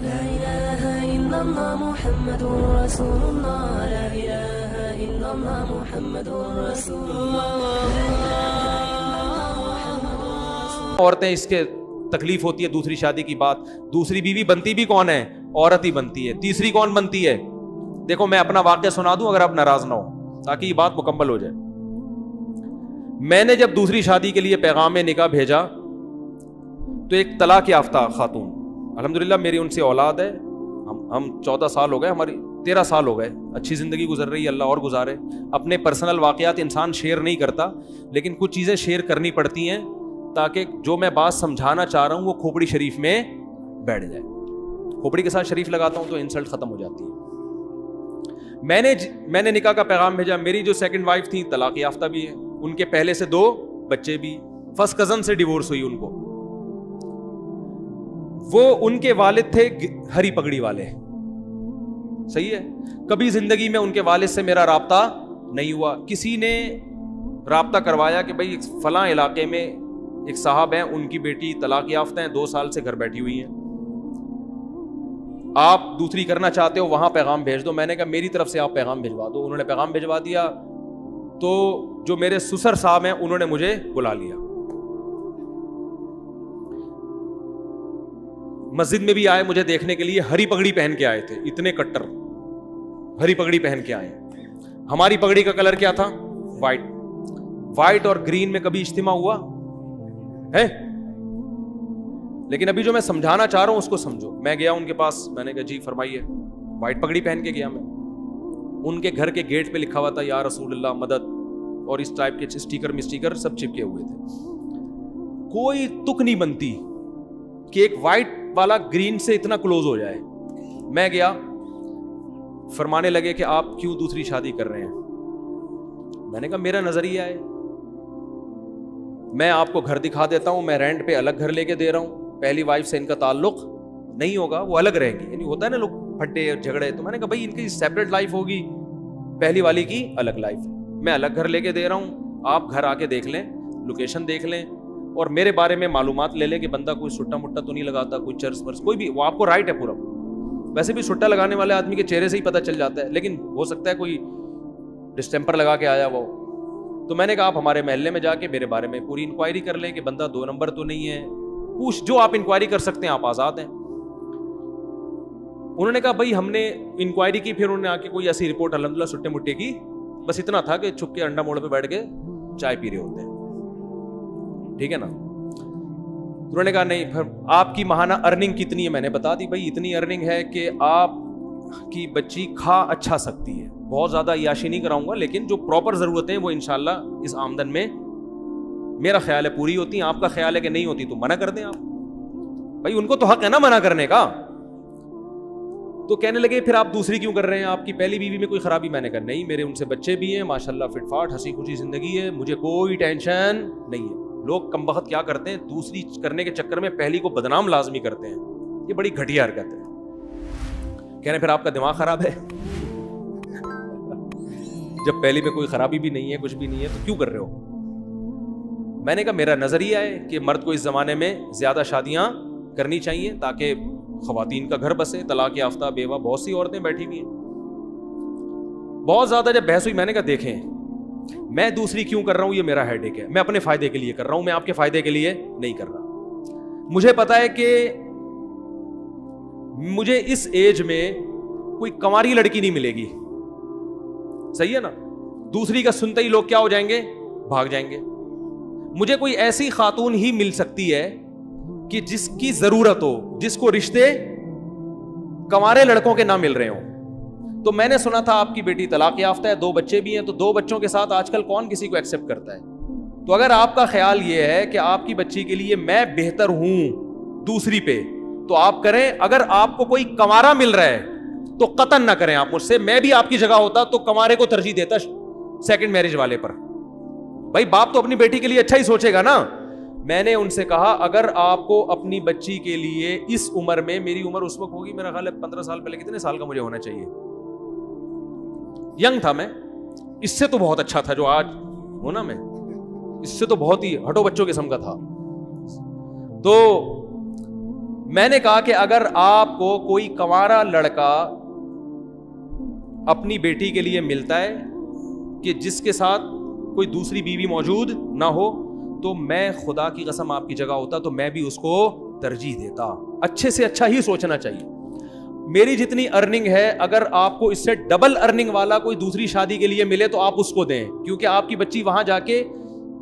لا إله إلا الله محمد رسول الله لا إله إلا الله محمد رسول الله. عورتیں اس کے تکلیف ہوتی ہے دوسری شادی کی بات. دوسری بیوی بنتی بھی کون ہے؟ عورت ہی بنتی ہے. تیسری کون بنتی ہے؟ دیکھو میں اپنا واقعہ سنا دوں اگر آپ ناراض نہ ہو تاکہ یہ بات مکمل ہو جائے. میں نے جب دوسری شادی کے لیے پیغام نکاح بھیجا تو ایک طلاق یافتہ خاتون, الحمدللہ میری ان سے اولاد ہے, ہم 14 سال ہو گئے, ہماری 13 سال ہو گئے, اچھی زندگی گزر رہی ہے, اللہ اور گزارے. اپنے پرسنل واقعات انسان شیئر نہیں کرتا لیکن کچھ چیزیں شیئر کرنی پڑتی ہیں تاکہ جو میں بات سمجھانا چاہ رہا ہوں وہ کھوپڑی شریف میں بیٹھ جائے. کھوپڑی کے ساتھ شریف لگاتا ہوں تو انسلٹ ختم ہو جاتی ہے. میں نے نکاح کا پیغام بھیجا. میری جو سیکنڈ وائف تھی طلاق یافتہ بھی ہے, ان کے پہلے سے 2 بچے بھی, فرسٹ کزن سے ڈیورس ہوئی ان کو. وہ ان کے والد تھے ہری پگڑی والے, صحیح ہے. کبھی زندگی میں ان کے والد سے میرا رابطہ نہیں ہوا. کسی نے رابطہ کروایا کہ بھائی فلاں علاقے میں ایک صاحب ہیں, ان کی بیٹی طلاق یافتہ ہیں, 2 سال سے گھر بیٹھی ہوئی ہیں, آپ دوسری کرنا چاہتے ہو وہاں پیغام بھیج دو. میں نے کہا میری طرف سے آپ پیغام بھجوا دو. انہوں نے پیغام بھجوا دیا تو جو میرے سسر صاحب ہیں انہوں نے مجھے بلا لیا. مسجد میں بھی آئے مجھے دیکھنے کے لیے, ہری پگڑی پہن کے آئے تھے, اتنے کٹر ہری پگڑی پہن کے آئے. ہماری پگڑی کا کلر کیا تھا؟ وائٹ اور گرین میں کبھی اجتماع ہوا ہے؟ لیکن ابھی جو میں سمجھانا چاہ رہا ہوں اس کو سمجھو. میں گیا ان کے پاس, میں نے کہا جی فرمائیے. وائٹ پگڑی پہن کے گیا میں. ان کے گھر کے گیٹ پہ لکھا ہوا تھا یا رسول اللہ مدد, اور اس ٹائپ کے اسٹیکر سب چپکے ہوئے تھے. کوئی تک نہیں بنتی کہ ایک وائٹ والا گرین سے اتنا کلوز ہو جائے. میں گیا, فرمانے لگے کہ آپ کیوں دوسری شادی کر رہے ہیں. میں نے کہا میرا نظریہ ہے, میں آپ کو گھر دکھا دیتا ہوں, میں رینٹ پہ الگ گھر لے کے دے رہا ہوں, پہلی وائف سے ان کا تعلق نہیں ہوگا, وہ الگ رہیں گی. یعنی ہوتا ہے نا لوگ پھٹے جھگڑے, تو میں نے کہا بھائی ان کی سیپریٹ لائف ہوگی, پہلی والی کی الگ لائف. میں الگ گھر لے کے دے رہا ہوں, آپ گھر آ کے دیکھ لیں, لوکیشن دیکھ لیں, اور میرے بارے میں معلومات لے لیں کہ بندہ کوئی سٹا مٹا تو نہیں لگاتا, کوئی چرس ورس کوئی بھی, وہ آپ کو رائٹ ہے پورا. ویسے بھی سٹا لگانے والے آدمی کے چہرے سے ہی پتہ چل جاتا ہے, لیکن ہو سکتا ہے کوئی ڈسٹمپر لگا کے آیا وہ. تو میں نے کہا آپ ہمارے محلے میں جا کے میرے بارے میں پوری انکوائری کر لیں کہ بندہ 2 نمبر تو نہیں ہے, پوچھ جو آپ انکوائری کر سکتے ہیں, آپ آزاد ہیں. انہوں نے کہا بھائی ہم نے انکوائری کی, پھر انہوں نے آ کے کوئی ایسی رپورٹ الحمدللہ سٹے مٹے کی, بس اتنا تھا کہ چھپ کے انڈا موڑ پہ بیٹھ کے چائے پی رہے ہوتے ہیں, ٹھیک ہے نا. انہوں نے کہا نہیں, پھر آپ کی ماہانہ ارننگ کتنی ہے؟ میں نے بتا دی بھائی اتنی ارننگ ہے کہ آپ کی بچی کھا اچھا سکتی ہے. بہت زیادہ عیاشی نہیں کراؤں گا, لیکن جو پراپر ضرورتیں وہ انشاءاللہ اس آمدن میں میرا خیال ہے پوری ہوتی ہیں. آپ کا خیال ہے کہ نہیں ہوتی تو منع کر دیں آپ, بھائی ان کو تو حق ہے نا منع کرنے کا. تو کہنے لگے پھر آپ دوسری کیوں کر رہے ہیں, آپ کی پہلی بیوی میں کوئی خرابی؟ میں نے کہا نہیں, میرے ان سے بچے بھی ہیں ماشاءاللہ, فٹ فاٹ ہنسی خوشی زندگی ہے, مجھے کوئی ٹینشن نہیں ہے. لوگ کم بخت کیا کرتے ہیں, دوسری کرنے کے چکر میں پہلی کو بدنام لازمی کرتے ہیں, یہ بڑی گھٹیا حرکت ہے. کہہ رہے پھر آپ کا دماغ خراب ہے, جب پہلی میں کوئی خرابی بھی نہیں ہے, کچھ بھی نہیں ہے, تو کیوں کر رہے ہو؟ میں نے کہا میرا نظریہ ہے کہ مرد کو اس زمانے میں زیادہ شادیاں کرنی چاہیے تاکہ خواتین کا گھر بسے. طلاق یافتہ بیوہ بہت سی عورتیں بیٹھی ہوئی ہیں. بہت زیادہ جب بحث ہوئی, میں نے کہا دیکھیں میں دوسری کیوں کر رہا ہوں, یہ میرا ہیڈ ایک ہے, میں اپنے فائدے کے لیے کر رہا ہوں, میں آپ کے فائدے کے لیے نہیں کر رہا. مجھے پتا ہے کہ مجھے اس ایج میں کوئی کنواری لڑکی نہیں ملے گی, صحیح ہے نا. دوسری کا سنتے ہی لوگ کیا ہو جائیں گے, بھاگ جائیں گے. مجھے کوئی ایسی خاتون ہی مل سکتی ہے کہ جس کی ضرورت ہو, جس کو رشتے کنوارے لڑکوں کے نہ مل رہے ہوں. تو میں نے سنا تھا آپ کی بیٹی طلاق یافتہ ہے, 2 بچے بھی ہیں, تو 2 بچوں کے ساتھ آج کل کون کسی کو ایکسپٹ کرتا ہے. تو اگر آپ کا خیال یہ ہے کہ آپ کی بچی کے لیے میں بہتر ہوں دوسری پہ, تو آپ کریں. اگر آپ کو کوئی کنوارا مل رہا ہے تو قطعاً نہ کریں آپ مجھ سے. میں بھی آپ کی جگہ ہوتا تو کنوارے کو ترجیح دیتا سیکنڈ میرج والے پر. بھائی باپ تو اپنی بیٹی کے لیے اچھا ہی سوچے گا نا. میں نے ان سے کہا اگر آپ کو اپنی بچی کے لیے اس عمر میں, میری عمر اس وقت ہوگی میرا خیال ہے 15 سال پہلے, کتنے سال کا مجھے ہونا چاہیے, ینگ تھا میں, اس سے تو بہت اچھا تھا جو آج ہونا, میں اس سے تو بہت ہی ہٹو بچوں قسم کا تھا. تو میں نے کہا کہ اگر آپ کو کوئی کنوارا لڑکا اپنی بیٹی کے لیے ملتا ہے کہ جس کے ساتھ کوئی دوسری بیوی موجود نہ ہو, تو میں خدا کی قسم آپ کی جگہ ہوتا تو میں بھی اس کو ترجیح دیتا. اچھے سے اچھا ہی سوچنا چاہیے. میری جتنی ارننگ ہے, اگر آپ کو اس سے ڈبل ارننگ والا کوئی دوسری شادی کے لیے ملے تو آپ اس کو دیں, کیونکہ آپ کی بچی وہاں جا کے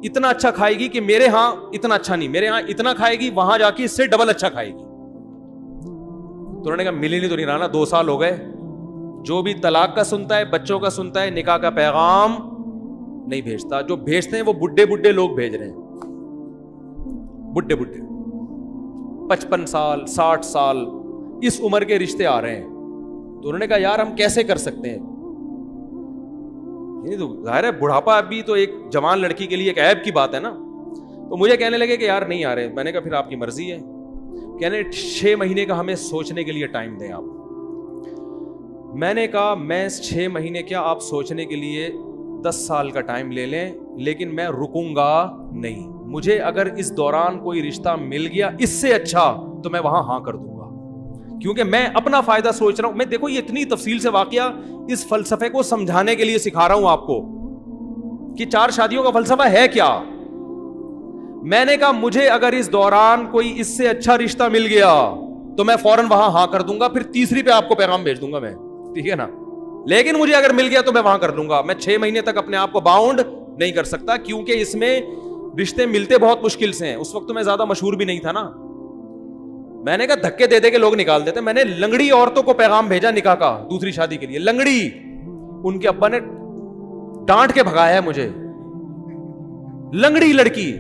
اتنا اچھا کھائے گی کہ میرے ہاں اتنا اچھا نہیں, میرے ہاں اتنا کھائے گی, وہاں جا کے اس سے ڈبل اچھا کھائے گی. تو انہوں نے کہا مل ہی نہیں تو نہیں رہا نا, 2 سال ہو گئے. جو بھی طلاق کا سنتا ہے, بچوں کا سنتا ہے, نکاح کا پیغام نہیں بھیجتا. جو بھیجتے ہیں وہ بڈھے لوگ بھیج رہے ہیں, بڈھے 55 سال 60 سال اس عمر کے رشتے آ رہے ہیں. تو انہوں نے کہا یار ہم کیسے کر سکتے ہیں, یہ تو ظاہر ہے بڑھاپا بھی تو ایک جوان لڑکی کے لیے ایک عیب کی بات ہے نا. تو مجھے کہنے لگے کہ یار نہیں آ رہے. میں نے کہا پھر آپ کی مرضی ہے. کہنے 6 مہینے کا ہمیں سوچنے کے لیے ٹائم دیں آپ. میں نے کہا میں 6 مہینے کیا, آپ سوچنے کے لیے 10 سال کا ٹائم لے لیں, لیکن میں رکوں گا نہیں. مجھے اگر اس دوران کوئی رشتہ مل گیا اس سے اچھا تو میں وہاں ہاں کر دوں گا, کیونکہ میں اپنا فائدہ سوچ رہا ہوں. میں دیکھو یہ اتنی تفصیل سے واقعہ اس فلسفے کو سمجھانے کے لیے سکھا رہا ہوں آپ کو کہ 4 شادیوں کا فلسفہ ہے کیا. میں نے کہا مجھے اگر اس دوران کوئی اس سے اچھا رشتہ مل گیا تو میں فوراً وہاں ہاں کر دوں گا, پھر تیسری پہ آپ کو پیغام بھیج دوں گا میں, ٹھیک ہے نا. لیکن مجھے اگر مل گیا تو میں وہاں کر دوں گا. میں 6 مہینے تک اپنے آپ کو باؤنڈ نہیں کر سکتا, کیونکہ اس میں رشتے ملتے بہت مشکل سے ہیں. اس وقت تو میں زیادہ مشہور بھی نہیں تھا نا. میں نے کہا دھکے دے دے کے لوگ نکال دیتے. میں نے لنگڑی عورتوں کو پیغام بھیجا نکاح کا دوسری شادی کے لیے. لنگڑی, ان کے ابا نے ڈانٹ کے بھگایا ہے مجھے. لنگڑی لڑکی,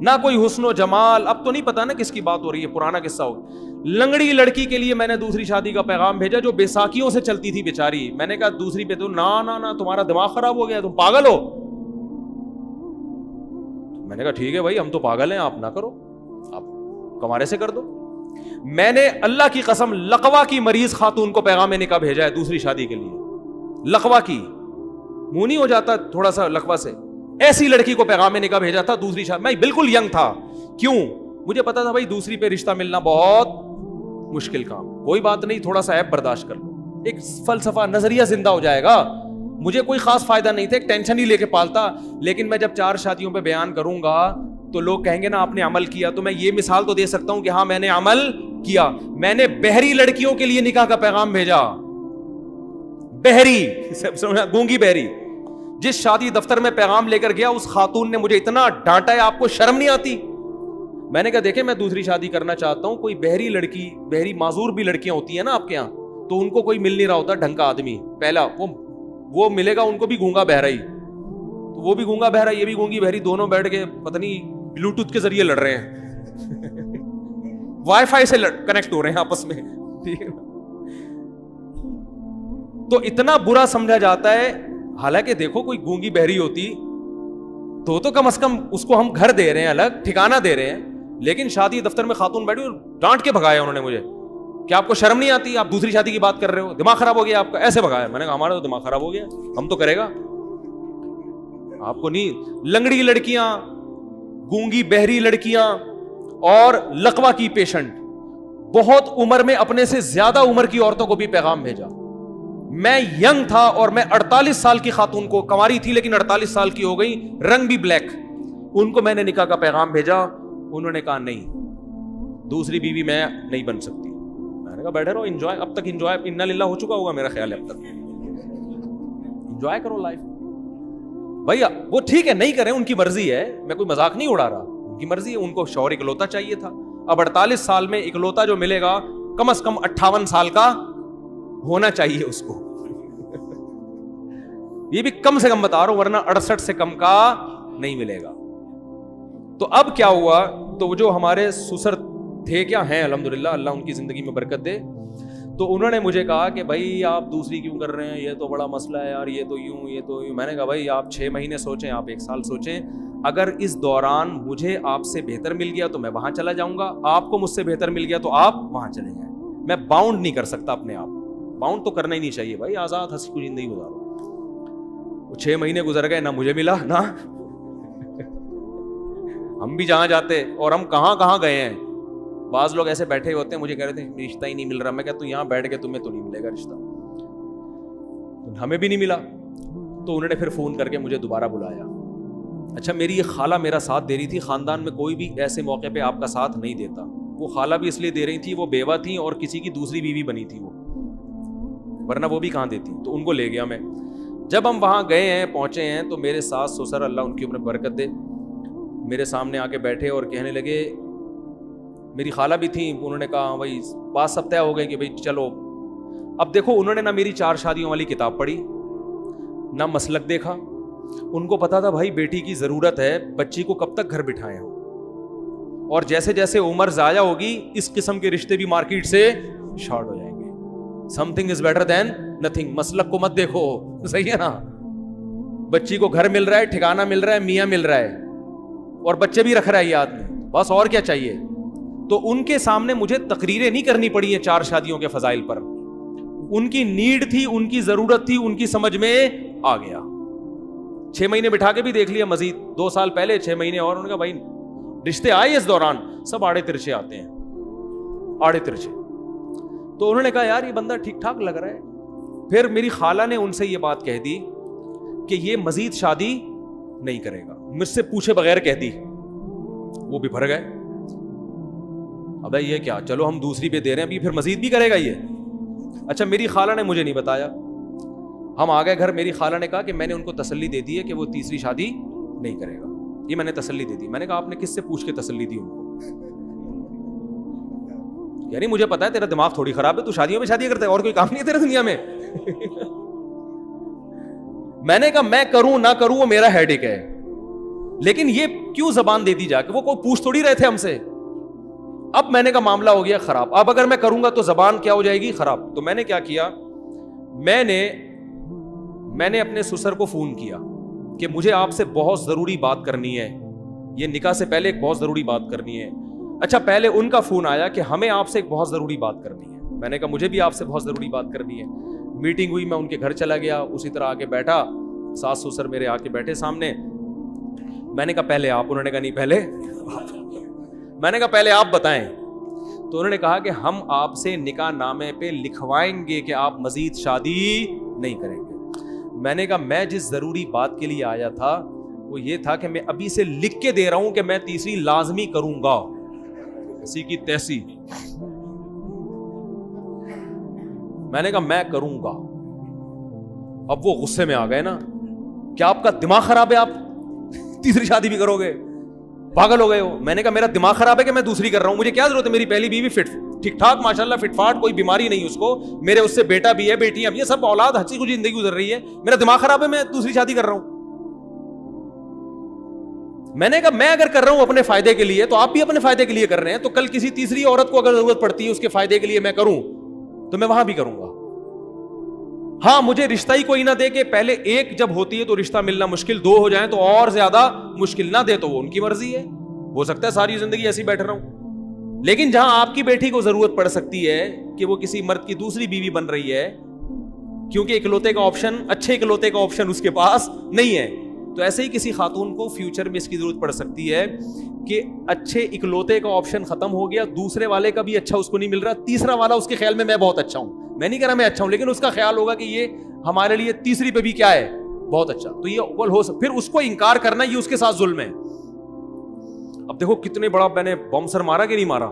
نہ کوئی حسن و جمال, اب تو نہیں پتا نا کس کی بات ہو رہی ہے, پرانا قصہ ہو. لنگڑی لڑکی کے لیے میں نے دوسری شادی کا پیغام بھیجا جو بیساکھیوں سے چلتی تھی بیچاری. میں نے کہا دوسری پہ تو نا تمہارا دماغ خراب ہو گیا, تم پاگل ہو. میں نے کہا ٹھیک ہے بھائی ہم تو پاگل ہیں, آپ نہ کرو, آپ کمارے سے کر دو. میں نے اللہ کی قسم لقوا کی مریض خاتون کو پیغام نکاح بھیجا ہے دوسری شادی کے لیے. لقوا کی, منہ نہیں ہو جاتا تھوڑا سا لقوا سے, ایسی لڑکی کو پیغام نکاح بھیجا تھا دوسری شادی. میں بالکل ینگ تھا. کیوں؟ مجھے پتا تھا بھائی دوسری پہ رشتہ ملنا بہت مشکل کام. کوئی بات نہیں, تھوڑا سا ایپ برداشت کر لو, ایک فلسفہ نظریہ زندہ ہو جائے گا. مجھے کوئی خاص فائدہ نہیں تھا, ایک ٹینشن ہی لے کے پالتا. لیکن میں جب 4 شادیوں پہ بیان کروں گا تو لوگ کہیں گے نا آپ نے عمل کیا. تو میں یہ مثال تو دے سکتا ہوں کہ ہاں میں نے عمل کیا. میں نے بہری لڑکیوں کے لیے نکاح کا پیغام بھیجا. بہری, سمجھا, گونگی بہری. جس شادی دفتر میں پیغام لے کر گیا اس خاتون نے مجھے اتنا ڈانٹا ہے, آپ کو شرم نہیں آتی. میں نے کہا دیکھیں میں دوسری شادی کرنا چاہتا ہوں, کوئی بہری لڑکی, بہری معذور بھی لڑکیاں ہوتی ہیں نا آپ کے یہاں, تو ان کو کوئی مل نہیں رہا ہوتا ڈھنگ کا آدمی. پہلا وہ ملے گا ان کو بھی گونگا بہرا ہی, تو وہ بھی گونگا بہرا, یہ بھی گونگی بہری, دونوں بیٹھ کے پتہ نہیں بلوٹوتھ کے ذریعے لڑ رہے ہیں, وائی فائی سے کنیکٹ ہو رہے ہیں آپس میں, ٹھیک ہے نا. تو اتنا برا سمجھا جاتا ہے. حالانکہ دیکھو کوئی گونگی بہری ہوتی تو کم از کم اس کو ہم گھر دے رہے ہیں, الگ ٹھکانہ دے رہے ہیں. لیکن شادی دفتر میں خاتون بیٹھی اور ڈانٹ کے بھگایا انہوں نے مجھے. کیا آپ کو شرم نہیں آتی, آپ دوسری شادی کی بات کر رہے ہو, دماغ خراب ہو گیا آپ کا, ایسے بھگایا. میں نے کہا ہمارا تو دماغ خراب ہو گیا, ہم تو کرے گا, آپ کو نہیں. لنگڑی لڑکیاں, گونگی بہری لڑکیاں اور لقوا کی پیشنٹ, بہت عمر میں اپنے سے زیادہ عمر کی عورتوں کو بھی پیغام بھیجا. میں ینگ تھا اور میں 48 سال کی خاتون کو, کنواری تھی لیکن 48 سال کی ہو گئی, رنگ بھی بلیک, ان کو میں نے نکاح کا پیغام بھیجا. انہوں نے کہا نہیں, دوسری بیوی میں نہیں بن سکتی. میں نے کہا بیٹھے رہو, انجوائے, اب تک انجوائے انا للہ ہو چکا ہوگا میرا خیال ہے, اب تک انجوائے کرو لائف. بھیا وہ ٹھیک ہے نہیں کریں, ان کی مرضی ہے, میں کوئی مذاق نہیں اڑا رہا, ان کی مرضی ہے. ان کو شوہر اکلوتا چاہیے تھا. اب 48 سال میں اکلوتا جو ملے گا کم از کم 58 سال کا ہونا چاہیے اس کو. یہ بھی کم سے کم بتا رہا ہوں, ورنہ 68 سے کم کا نہیں ملے گا. تو اب کیا ہوا, تو جو ہمارے سسر تھے, کیا ہیں الحمدللہ, اللہ ان کی زندگی میں برکت دے, تو انہوں نے مجھے کہا کہ بھائی آپ دوسری کیوں کر رہے ہیں, یہ تو بڑا مسئلہ ہے یار, یہ تو یوں, یہ تو یوں. میں نے کہا بھائی آپ 6 مہینے سوچیں, آپ 1 سال سوچیں, اگر اس دوران مجھے آپ سے بہتر مل گیا تو میں وہاں چلا جاؤں گا, آپ کو مجھ سے بہتر مل گیا تو آپ وہاں چلے جائیں. میں باؤنڈ نہیں کر سکتا اپنے آپ, باؤنڈ تو کرنا ہی نہیں چاہیے بھائی, آزاد ہنسی خوشی زندگی گزارو. وہ 6 مہینے گزر گئے, نہ مجھے ملا نہ ہم بھی جہاں جاتے, اور ہم کہاں کہاں گئے ہیں. بعض لوگ ایسے بیٹھے ہوتے ہیں مجھے کہہ رہے تھے رشتہ ہی نہیں مل رہا. میں کہتا ہوں یہاں بیٹھ کے تمہیں تو نہیں ملے گا رشتہ, ہمیں بھی نہیں ملا. تو انہوں نے پھر فون کر کے مجھے دوبارہ بلایا. اچھا میری یہ خالہ میرا ساتھ دے رہی تھی, خاندان میں کوئی بھی ایسے موقع پہ آپ کا ساتھ نہیں دیتا. وہ خالہ بھی اس لیے دے رہی تھی, وہ بیوہ تھیں اور کسی کی دوسری بیوی بنی تھی وہ, ورنہ وہ بھی کہاں دیتی. تو ان کو لے گیا میں. جب ہم وہاں گئے ہیں پہنچے ہیں تو میرے ساس سسر اللہ ان کی عمر برکت دے میرے سامنے آ کے بیٹھے اور کہنے لگے, میری خالہ بھی تھیں, انہوں نے کہا بھائی بات سب طے ہو گئی کہ بھائی چلو. اب دیکھو انہوں نے نہ میری 4 شادیوں والی کتاب پڑھی, نہ مسلک دیکھا. ان کو پتا تھا بھائی بیٹی کی ضرورت ہے, بچی کو کب تک گھر بٹھائے ہوں, اور جیسے جیسے عمر ضائع ہوگی اس قسم کے رشتے بھی مارکیٹ سے شارٹ ہو جائیں گے. Some thing is better than nothing. مسلک کو مت دیکھو, صحیح ہے نا. بچی کو گھر مل رہا ہے, ٹھکانہ مل رہا ہے, میاں مل رہا ہے, اور بچے بھی رکھ رہا ہے یہ آدمی, بس اور کیا چاہیے. تو ان کے سامنے مجھے تقریریں نہیں کرنی پڑی ہیں 4 شادیوں کے فضائل پر. ان کی نیڈ تھی, ان کی ضرورت تھی, ان کی سمجھ میں آ گیا. 6 مہینے بٹھا کے بھی دیکھ لیا مزید, 2 سال پہلے 6 مہینے اور. انہوں نے کہا بھائی رشتے آئے اس دوران سب آڑے ترچے آتے ہیں, آڑے ترچے. تو انہوں نے کہا یار یہ بندہ ٹھیک ٹھاک لگ رہا ہے. پھر میری خالہ نے ان سے یہ بات کہہ دی کہ یہ مزید شادی نہیں کرے گا, مجھ سے پوچھے بغیر کہہ دی. وہ بھی بھر گئے, ابے یہ کیا, چلو ہم دوسری پہ دے رہے ہیں, ابھی پھر مزید بھی کرے گا یہ. اچھا میری خالہ نے مجھے نہیں بتایا. ہم آ گئے گھر, میری خالہ نے کہا کہ میں نے ان کو تسلی دے دی ہے کہ وہ تیسری شادی نہیں کرے گا. یہ میں نے تسلی دے دی. میں نے کہا آپ نے کس سے پوچھ کے تسلی دی ان کو؟ یعنی مجھے پتا ہے تیرا دماغ تھوڑی خراب ہے, تو شادیوں میں شادی کرتا ہے, اور کوئی کام نہیں ہے تیرے دنیا میں. میں نے کہا میں کروں نہ کروں وہ میرا ہیڈ ایک ہے, لیکن یہ کیوں زبان دے دی جا کے, وہ کوئی پوچھ تھوڑی رہے تھے ہم سے. اب میں نے کہا معاملہ ہو گیا خراب, اب اگر میں کروں گا تو زبان کیا ہو جائے گی, خراب. تو میں نے کیا کیا, میں نے اپنے سسر کو فون کیا کہ مجھے آپ سے بہت ضروری بات کرنی ہے, یہ نکاح سے پہلے ایک بہت ضروری بات کرنی ہے. اچھا پہلے ان کا فون آیا کہ ہمیں آپ سے ایک بہت ضروری بات کرنی ہے. میں نے کہا مجھے بھی آپ سے بہت ضروری بات کرنی ہے. میٹنگ ہوئی, میں ان کے گھر چلا گیا, اسی طرح آ کے بیٹھا, ساس سسر میرے آ کے بیٹھے سامنے. میں نے کہا پہلے آپ, انہوں نے کہا نہیں پہلے آپ. میں نے کہا پہلے آپ بتائیں. تو انہوں نے کہا کہ ہم آپ سے نکاح نامے پہ لکھوائیں گے کہ آپ مزید شادی نہیں کریں گے. میں نے کہا میں جس ضروری بات کے لیے آیا تھا وہ یہ تھا کہ میں ابھی سے لکھ کے دے رہا ہوں کہ میں تیسری لازمی کروں گا, اسی کی تیسی. میں نے کہا میں کروں گا. اب وہ غصے میں آ گئے نا, کیا آپ کا دماغ خراب ہے, آپ تیسری شادی بھی کرو گے, پاگل ہو گئے ہو. میں نے کہا میرا دماغ خراب ہے کہ میں دوسری کر رہا ہوں, مجھے کیا ضرورت ہے, میری پہلی بیوی فٹ ٹھیک ٹھاک ماشاءاللہ فٹ فاٹ, کوئی بیماری نہیں اس کو, میرے اس سے بیٹا بھی ہے, بیٹیاں بھی ہیں, سب اولاد ہنسی خوشی زندگی گزر رہی ہے. میرا دماغ خراب ہے, میں دوسری شادی کر رہا ہوں. میں نے کہا میں اگر کر رہا ہوں اپنے فائدے کے لیے تو آپ بھی اپنے فائدے کے لیے کر رہے ہیں, تو کل کسی تیسری عورت کو اگر ضرورت پڑتی ہے اس کے فائدے کے لیے میں کروں تو میں وہاں بھی کروں گا. ہاں مجھے رشتہ ہی کوئی نہ دے کہ پہلے ایک جب ہوتی ہے تو رشتہ ملنا مشکل, 2 ہو جائیں تو اور زیادہ مشکل, نہ دے تو وہ ان کی مرضی ہے, ہو سکتا ہے ساری زندگی ایسی بیٹھ رہا ہوں. لیکن جہاں آپ کی بیٹی کو ضرورت پڑ سکتی ہے کہ وہ کسی مرد کی دوسری بیوی بن رہی ہے کیونکہ اکلوتے کا آپشن, اچھے اکلوتے کا آپشن اس کے پاس نہیں ہے, تو ایسے ہی کسی خاتون کو فیوچر میں اس کی ضرورت پڑ سکتی ہے کہ اچھے اکلوتے کا آپشن ختم ہو گیا, دوسرے والے کا بھی اچھا اس کو نہیں مل رہا, تیسرا والا اس کے خیال میں بہت اچھا ہوں. میں نہیں کہہ رہا میں اچھا ہوں, لیکن اس کا خیال ہوگا کہ یہ ہمارے لیے تیسری پہ بھی کیا ہے, بہت اچھا. تو یہ اول ہو سکتا, پھر اس کو انکار کرنا یہ اس کے ساتھ ظلم ہے. اب دیکھو کتنے بڑا میں نے بم سر مارا کہ نہیں مارا,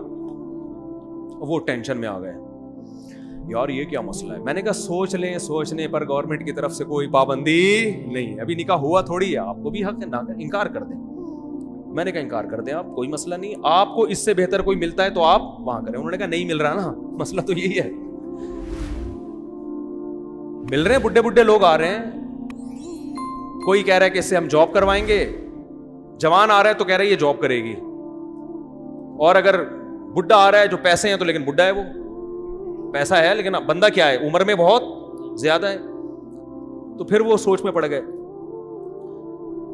وہ ٹینشن میں آ گئے یار یہ کیا مسئلہ ہے. میں نے کہا سوچ لیں, سوچنے پر گورنمنٹ کی طرف سے کوئی پابندی نہیں ہے, ابھی نکاح ہوا تھوڑی ہے, آپ کو بھی حق ہے نہ انکار کر دیں. میں نے کہا انکار کر دیں آپ, کوئی مسئلہ نہیں, آپ کو اس سے بہتر کوئی ملتا ہے تو آپ وہاں کریں. انہوں نے کہا نہیں مل رہا نا, مسئلہ تو یہی ہے, مل رہے ہیں بڈھے بڈھے لوگ آ رہے ہیں, کوئی کہہ رہا ہے کہ اس سے ہم جاب کروائیں گے, جوان آ رہا ہے تو کہہ رہا ہے یہ جاب کرے گی, اور اگر بڈھا آ رہا ہے جو پیسے ہیں تو لیکن بڈھا ہے, وہ پیسہ ہے لیکن بندہ کیا ہے, عمر میں بہت زیادہ ہے. تو پھر وہ سوچ میں پڑ گئے.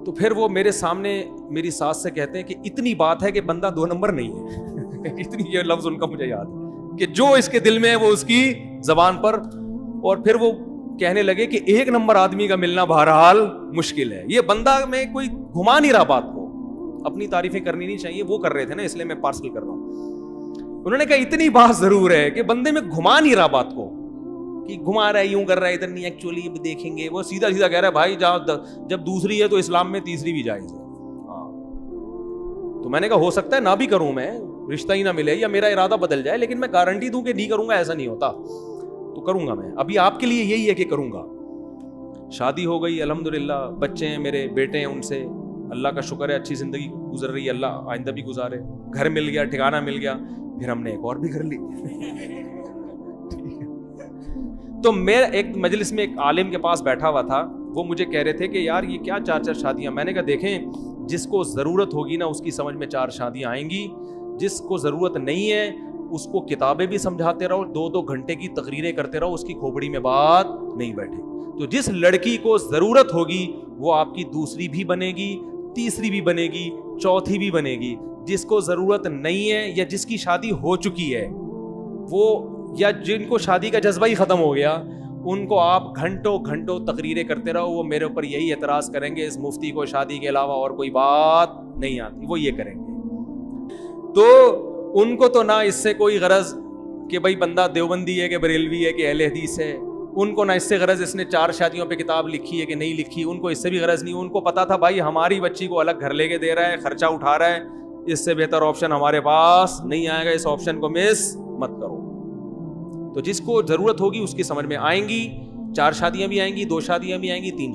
تو پھر وہ میرے سامنے میری ساس سے کہتے ہیں کہ اتنی بات ہے کہ بندہ 2 نمبر نہیں ہے. اتنی, یہ لفظ ان کا مجھے یاد ہے کہ جو اس کے دل میں ہے وہ اس کی زبان پر. اور پھر وہ کہنے لگے کہ 1 نمبر آدمی کا ملنا بہرحال مشکل ہے. یہ بندہ میں کوئی گھما نہیں رہا بات کو, اپنی تعریفیں کرنی نہیں چاہیے, وہ کر رہے تھے نا, اس لیے میں پارسل کر رہا ہوں. انہوں نے کہا اتنی بات ضرور ہے کہ بندے میں گھما نہیں رہا بات کو, کہ گھما رہا ہے, یوں کر رہا ہے, ادھر نہیں, ایکچولی دیکھیں گے. وہ سیدھا سیدھا کہہ رہا ہے بھائی جب دوسری ہے تو اسلام میں تیسری بھی جائز ہے. تو میں نے کہا ہو سکتا ہے نہ بھی کروں, میں رشتہ ہی نہ ملے یا میرا ارادہ بدل جائے, لیکن میں گارنٹی دوں کہ نہیں کروں گا ایسا نہیں ہوتا, تو کروں گا میں. ابھی آپ کے لیے یہی ہے کہ کروں گا. شادی ہو گئی الحمدللہ, بچے ہیں میرے, بیٹے ہیں, ان سے اللہ کا شکر ہے اچھی زندگی گزر رہی ہے, اللہ آئندہ بھی گزارے. گھر مل گیا, ٹھکانہ مل گیا, پھر ہم نے ایک اور بھی کر لی. تو میں ایک مجلس میں ایک عالم کے پاس بیٹھا ہوا تھا, وہ مجھے کہہ رہے تھے کہ یار یہ کیا 4 شادیاں. میں نے کہا دیکھیں, جس کو ضرورت ہوگی نا اس کی سمجھ میں 4 شادیاں آئیں گی, جس کو ضرورت نہیں ہے اس کو کتابیں بھی سمجھاتے رہو, 2 گھنٹے کی تقریریں کرتے رہو, اس کی کھوپڑی میں بات نہیں بیٹھے. تو جس لڑکی کو ضرورت ہوگی وہ آپ کی دوسری بھی بنے گی, تیسری بھی بنے گی, چوتھی بھی بنے گی. جس کو ضرورت نہیں ہے یا جس کی شادی ہو چکی ہے وہ, یا جن کو شادی کا جذبہ ہی ختم ہو گیا, ان کو آپ گھنٹوں تقریریں کرتے رہو, وہ میرے اوپر یہی اعتراض کریں گے اس مفتی کو شادی کے علاوہ اور کوئی بات نہیں آتی, وہ یہ کریں گے. تو ان کو تو نہ اس سے کوئی غرض کہ بھائی بندہ دیوبندی ہے کہ بریلوی ہے کہ اہل حدیث ہے, ان کو نہ اس سے غرض اس نے 4 شادیوں پہ کتاب لکھی ہے کہ نہیں لکھی, ان کو اس سے بھی غرض نہیں. ان کو پتا تھا بھائی ہماری بچی کو الگ گھر لے کے دے رہا ہے, خرچہ اٹھا رہا ہے, اس سے بہتر آپشن ہمارے پاس نہیں آئے گا, اس آپشن کو مس مت کرو. تو جس کو ضرورت ہوگی اس کی سمجھ میں آئیں گی, 4 شادیاں بھی آئیں گی, 2 شادیاں بھی آئیں گی, 3